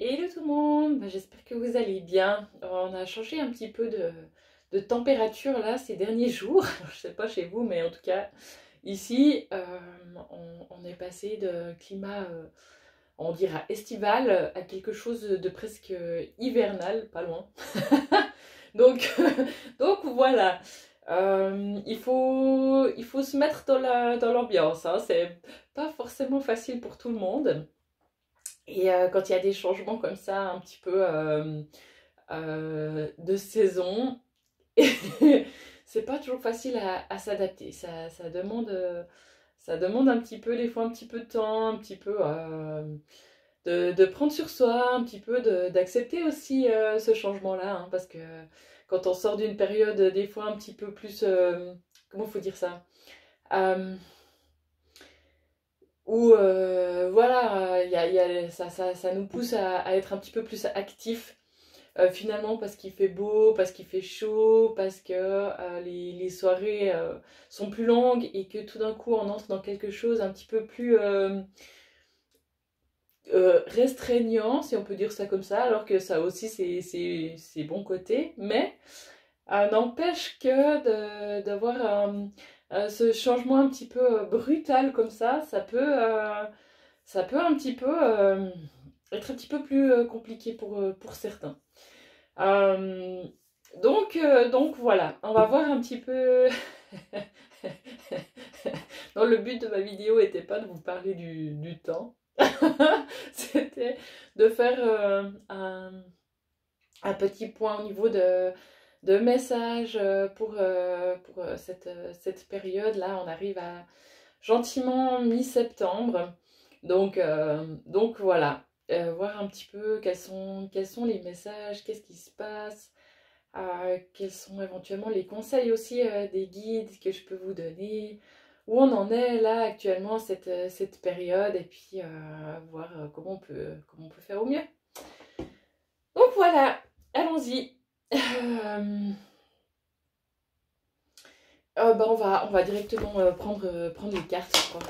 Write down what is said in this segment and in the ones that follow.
Hello tout le monde, j'espère que vous allez bien. On a changé un petit peu de température là ces derniers jours. Je sais pas chez vous, mais en tout cas ici on est passé de climat, on dira estival, à quelque chose de presque hivernal, pas loin. Donc, donc voilà. Il faut se mettre dans l'ambiance, hein. C'est pas forcément facile pour tout le monde. Et quand il y a des changements comme ça, un petit peu de saison, c'est pas toujours facile à s'adapter. Ça demande un petit peu, des fois un petit peu de temps, un petit peu de prendre sur soi, un petit peu d'accepter aussi ce changement-là, hein, parce que quand on sort d'une période des fois un petit peu plus, comment faut dire ça, euh, où voilà, ça nous pousse à être un petit peu plus actifs finalement parce qu'il fait beau, parce qu'il fait chaud, parce que les soirées sont plus longues et que tout d'un coup on entre dans quelque chose un petit peu plus restreignant, si on peut dire ça comme ça, alors que ça aussi c'est bons côtés, mais n'empêche que d'avoir ce changement un petit peu brutal comme ça peut un petit peu être un petit peu plus compliqué pour certains. Euh, donc voilà, on va voir un petit peu. Non, le but de ma vidéo n'était pas de vous parler du temps, c'était de faire un petit point au niveau de messages pour cette période-là. On arrive à gentiment mi-septembre. Donc voilà, voir un petit peu quels sont les messages, qu'est-ce qui se passe, quels sont éventuellement les conseils aussi des guides que je peux vous donner, où on en est là actuellement cette période, et puis voir comment on peut faire au mieux. Donc voilà, allons-y. On va directement prendre les cartes, quoi,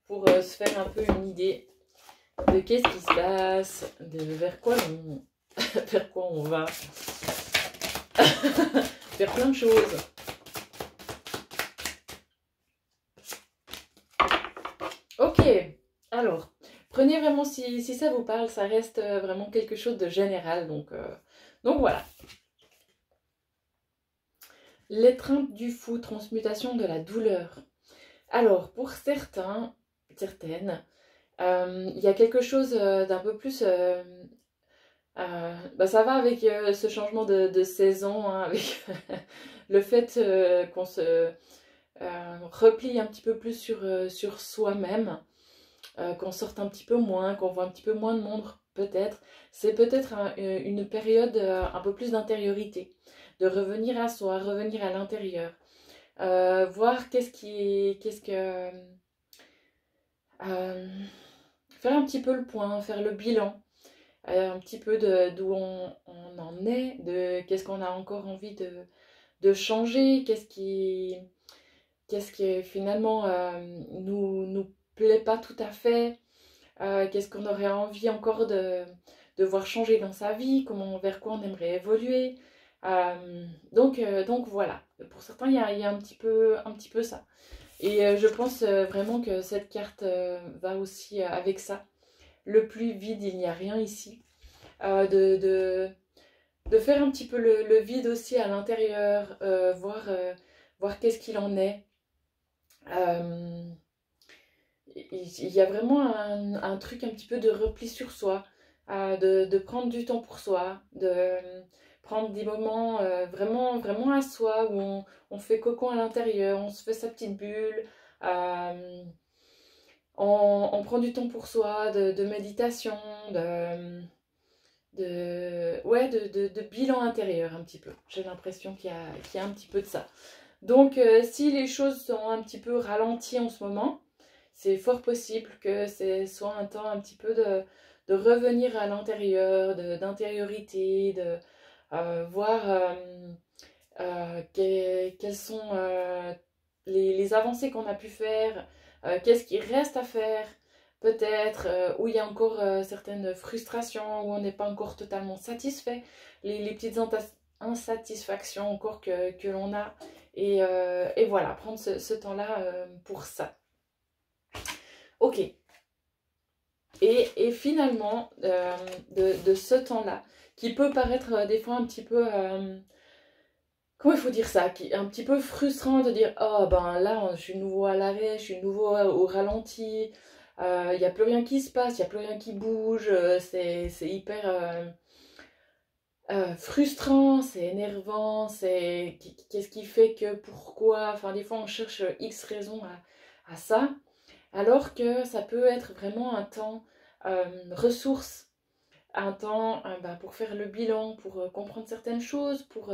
pour se faire un peu une idée de qu'est-ce qui se passe, de vers quoi on va, faire plein de choses. Ok, alors, prenez vraiment si ça vous parle, ça reste vraiment quelque chose de général, donc voilà. L'étreinte du fou, transmutation de la douleur. Alors, pour certaines, il y a quelque chose d'un peu plus. Ça va avec ce changement de saison, hein, avec le fait qu'on se replie un petit peu plus sur soi-même, qu'on sorte un petit peu moins, qu'on voit un petit peu moins de monde, peut-être. C'est peut-être une période un peu plus d'intériorité, de revenir à soi, revenir à l'intérieur, voir qu'est-ce que euh, faire un petit peu le point, faire le bilan, un petit peu d'où on en est, de qu'est-ce qu'on a encore envie de changer, qu'est-ce qui finalement nous plaît pas tout à fait, qu'est-ce qu'on aurait envie encore de voir changer dans sa vie, vers quoi on aimerait évoluer. Donc voilà, pour certains il y a un petit peu ça. Et je pense vraiment que cette carte va aussi avec ça. Le plus vide, il n'y a rien ici. De faire un petit peu le vide aussi à l'intérieur, voir qu'est-ce qu'il en est. Euh, il y a vraiment un truc un petit peu de repli sur soi, de prendre du temps pour soi, de prendre des moments vraiment, vraiment à soi, où on fait cocon à l'intérieur, on se fait sa petite bulle, euh, on prend du temps pour soi, de méditation, ouais, de bilan intérieur un petit peu. J'ai l'impression qu'il y a un petit peu de ça. Donc si les choses sont un petit peu ralenties en ce moment, c'est fort possible que ce soit un temps un petit peu de revenir à l'intérieur, d'intériorité, de voir quelles sont les avancées qu'on a pu faire, qu'est-ce qui reste à faire, peut-être, où il y a encore certaines frustrations, où on n'est pas encore totalement satisfait, les petites insatisfactions encore que l'on a. Et voilà, prendre ce temps-là pour ça. Ok. Et finalement, de ce temps-là, qui peut paraître des fois un petit peu, comment il faut dire ça, qui est un petit peu frustrant de dire, oh ben là, je suis nouveau à l'arrêt, je suis nouveau au ralenti, il n'y a plus rien qui se passe, il n'y a plus rien qui bouge, c'est hyper frustrant, c'est énervant, c'est qu'est-ce qui fait que, pourquoi, enfin des fois on cherche X raisons à ça. Alors que ça peut être vraiment un temps ressource, un temps bah, pour faire le bilan, pour comprendre certaines choses, pour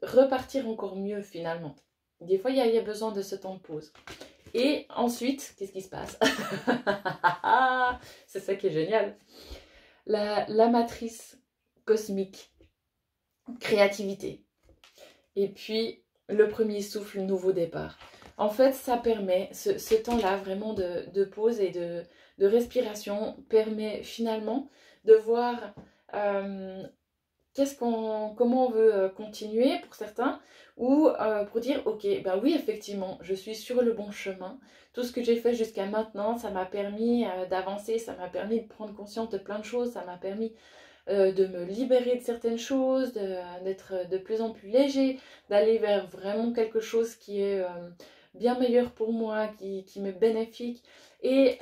repartir encore mieux finalement. Des fois, il y a besoin de ce temps de pause. Et ensuite, qu'est-ce qui se passe? C'est ça qui est génial. La matrice cosmique, créativité. Et puis, le premier souffle, nouveau départ. En fait, ça permet, ce temps-là vraiment de pause et de respiration permet finalement de voir comment on veut continuer pour certains, ou pour dire, ok, ben oui, effectivement, je suis sur le bon chemin. Tout ce que j'ai fait jusqu'à maintenant, ça m'a permis d'avancer, ça m'a permis de prendre conscience de plein de choses, ça m'a permis de me libérer de certaines choses, d'être de plus en plus léger, d'aller vers vraiment quelque chose qui est bien meilleur pour moi, qui m'est bénéfique, et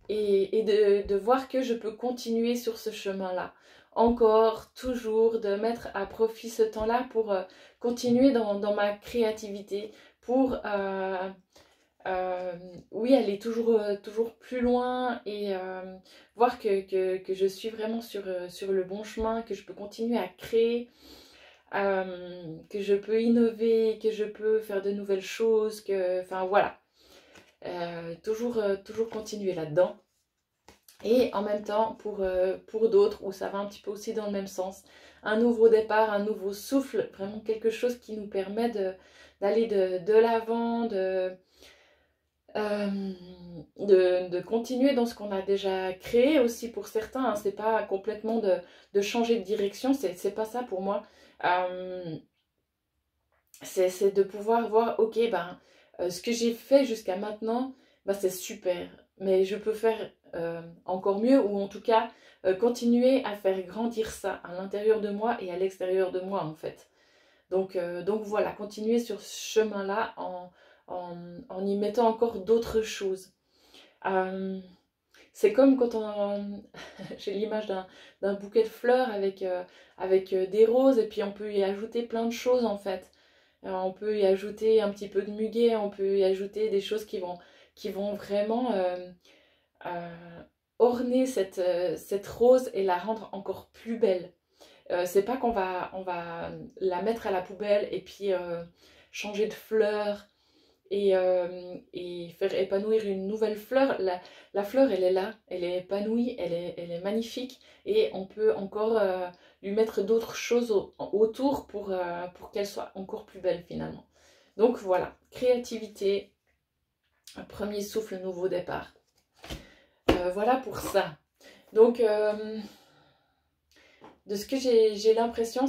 de voir que je peux continuer sur ce chemin-là. Encore, toujours, de mettre à profit ce temps-là pour continuer dans ma créativité, pour oui, aller toujours plus loin et voir que je suis vraiment sur le bon chemin, que je peux continuer à créer, que je peux innover, que je peux faire de nouvelles choses, enfin voilà. Toujours continuer là-dedans. Et en même temps, pour d'autres, où ça va un petit peu aussi dans le même sens, un nouveau départ, un nouveau souffle, vraiment quelque chose qui nous permet d'aller de l'avant, de continuer dans ce qu'on a déjà créé aussi pour certains. Hein. C'est pas complètement de changer de direction, c'est pas ça pour moi. C'est de pouvoir voir, ok, ben, ce que j'ai fait jusqu'à maintenant, ben, c'est super, mais je peux faire encore mieux, ou en tout cas continuer à faire grandir ça à l'intérieur de moi et à l'extérieur de moi en fait. Donc voilà, continuer sur ce chemin-là en y mettant encore d'autres choses. C'est comme quand j'ai l'image d'un bouquet de fleurs avec des roses, et puis on peut y ajouter plein de choses en fait. On peut y ajouter un petit peu de muguet, on peut y ajouter des choses qui vont vraiment euh, orner cette rose et la rendre encore plus belle. C'est pas on va la mettre à la poubelle et puis changer de fleur et faire épanouir une nouvelle fleur. La fleur, elle est là, elle est épanouie, elle est magnifique, et on peut encore lui mettre d'autres choses autour pour qu'elle soit encore plus belle finalement. Donc voilà, créativité, premier souffle, nouveau départ. Voilà pour ça. Donc, de ce que j'ai l'impression,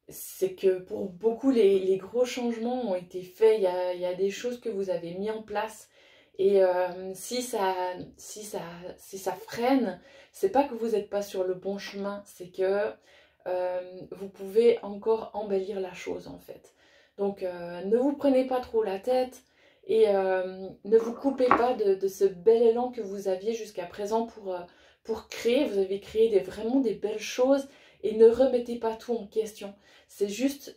c'est que pour beaucoup, les gros changements ont été faits. Il y a des choses que vous avez mis en place. Et si ça freine, c'est pas que vous n'êtes pas sur le bon chemin, c'est que vous pouvez encore embellir la chose en fait. Donc ne vous prenez pas trop la tête et ne vous coupez pas de ce bel élan que vous aviez jusqu'à présent pour créer. Vous avez créé vraiment des belles choses, et ne remettez pas tout en question. C'est juste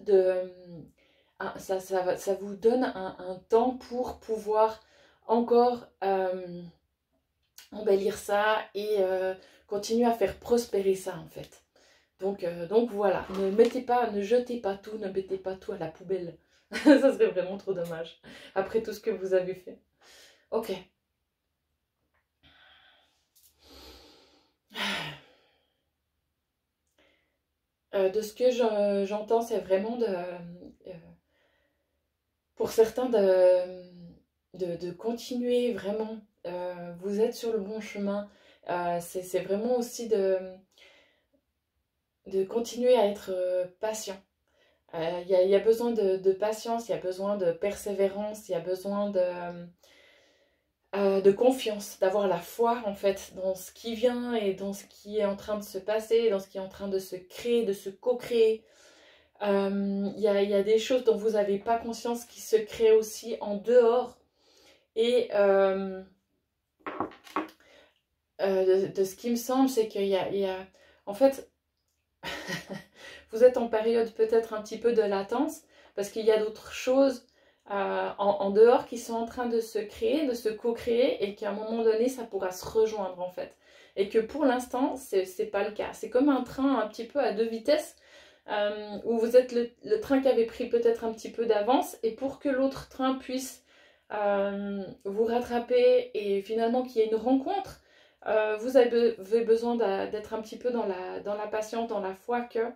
ça vous donne un temps pour pouvoir encore embellir ça et continuer à faire prospérer ça en fait. Donc voilà, ne jetez pas tout, ne mettez pas tout à la poubelle. Ça serait vraiment trop dommage, après tout ce que vous avez fait. Ok. De ce que j'entends, c'est vraiment pour certains de continuer vraiment. Vous êtes sur le bon chemin. C'est vraiment aussi de continuer à être patient. Y a besoin de patience, il y a besoin de persévérance, il y a besoin de confiance, d'avoir la foi en fait dans ce qui vient et dans ce qui est en train de se passer, dans ce qui est en train de se créer, de se co-créer. Y a des choses dont vous n'avez pas conscience qui se créent aussi en dehors et de ce qui me semble, c'est qu'il y a en fait vous êtes en période peut-être un petit peu de latence parce qu'il y a d'autres choses en dehors qui sont en train de se créer, de se co-créer et qu'à un moment donné ça pourra se rejoindre en fait. Et que pour l'instant c'est pas le cas. C'est comme un train un petit peu à deux vitesses où vous êtes le train qui avait pris peut-être un petit peu d'avance et pour que l'autre train puisse vous rattraper et finalement qu'il y ait une rencontre, vous avez besoin d'être un petit peu dans la patience, dans la foi que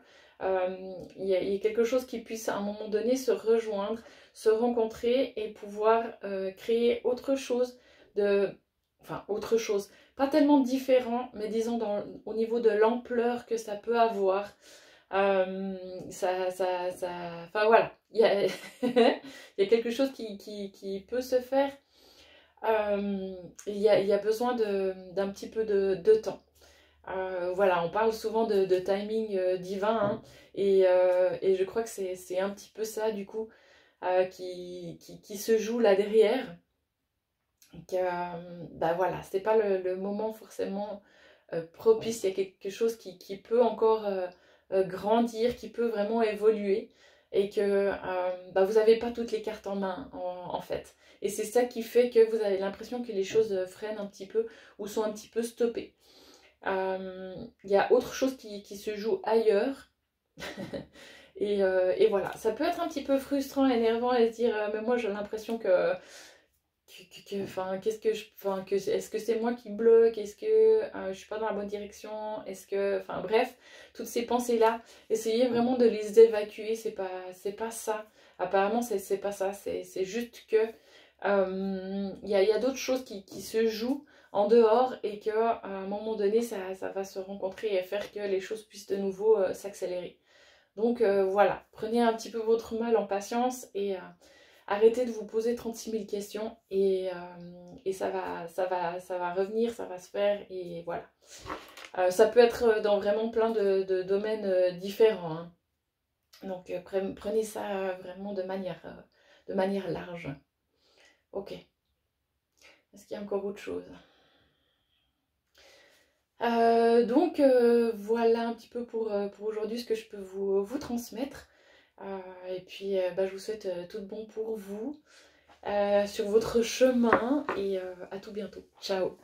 il y a quelque chose qui puisse à un moment donné se rejoindre, se rencontrer et pouvoir créer autre chose enfin autre chose, pas tellement différent, mais disons au niveau de l'ampleur que ça peut avoir. Enfin voilà, il y a, il y a quelque chose qui peut se faire. Il y a besoin d'un petit peu de temps. Voilà, on parle souvent de timing divin, hein, et je crois que c'est un petit peu ça du coup qui se joue là derrière. Bah voilà, c'est pas le moment forcément propice, il y a quelque chose qui peut encore grandir, qui peut vraiment évoluer et que bah, vous n'avez pas toutes les cartes en main en fait. Et c'est ça qui fait que vous avez l'impression que les choses freinent un petit peu ou sont un petit peu stoppées. Il y a autre chose qui se joue ailleurs. Et voilà, ça peut être un petit peu frustrant, énervant et se dire mais moi j'ai l'impression enfin, est-ce que c'est moi qui bloque, est-ce que je suis pas dans la bonne direction, est-ce que, enfin bref, toutes ces pensées-là, essayez vraiment de les évacuer, c'est pas ça, apparemment c'est pas ça, c'est juste que y a d'autres choses qui se jouent en dehors et qu'à un moment donné ça va se rencontrer et faire que les choses puissent de nouveau s'accélérer. Donc voilà, prenez un petit peu votre mal en patience et arrêtez de vous poser 36 000 questions et ça va revenir, ça va se faire et voilà. Ça peut être dans vraiment plein de domaines différents, hein. Donc prenez ça vraiment de manière large. Ok. Est-ce qu'il y a encore autre chose? Donc voilà un petit peu pour aujourd'hui ce que je peux vous transmettre. Et puis bah, je vous souhaite tout de bon pour vous sur votre chemin et à tout bientôt. Ciao!